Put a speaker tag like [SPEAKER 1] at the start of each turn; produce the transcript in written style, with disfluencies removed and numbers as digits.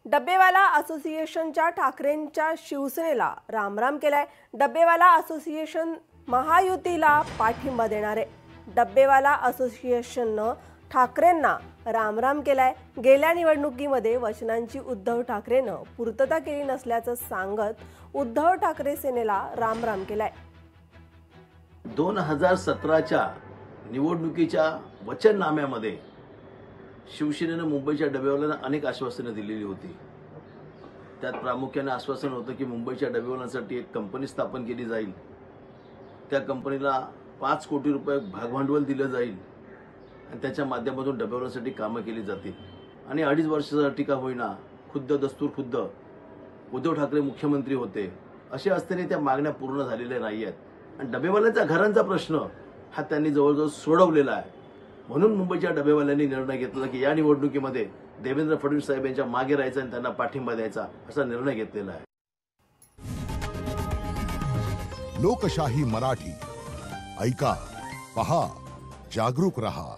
[SPEAKER 1] डब्बेवाला असोसिएशनच्या ठाकरेंच्या शिवसेनेला रामराम केलाय। डब्बेवाला असोसिएशन महायुतीला पाठिंबा देणार आहे। डब्बेवाला असोसिएशननं ठाकरेंना रामराम केलाय। गेल्या निवडणुकीमध्ये वचनांची उद्धव ठाकरेंनं पूर्तता केली नसल्याचं सांगत उद्धव ठाकरे सेनेला रामराम केलाय।
[SPEAKER 2] 2017च्या निवडणुकीच्या वचननाम्यामध्ये शिवसेनेनं मुंबईच्या डबेवाल्यांना अनेक आश्वासने दिलेली होती। त्यात प्रामुख्याने आश्वासन होतं की मुंबईच्या डबेवाल्यांसाठी एक कंपनी स्थापन केली जाईल, त्या कंपनीला 5 कोटी रुपये भागभांडवल दिलं जाईल आणि त्याच्या माध्यमातून डबेवाल्यांसाठी कामं केली जातील। आणि 2.5 वर्षासाठी का होईना खुद्द उद्धव ठाकरे मुख्यमंत्री होते, असे असताना त्या मागण्या पूर्ण झालेल्या नाही आहेत आणि डबेवाल्यांचा घरांचा प्रश्न हा त्यांनी जवळजवळ सोडवलेला आहे। म्हणून मुंबईच्या डबेवाल्यांनी निर्णय घेतला की या निवडणुकीमध्ये देवेंद्र फडणवीस साहेब यांच्या मागे राहायचं आणि त्यांना पाठिंबा द्यायचा असा निर्णय घेतलेला आहे।
[SPEAKER 3] लोकशाही मराठी ऐका, पहा, जागरूक रहा।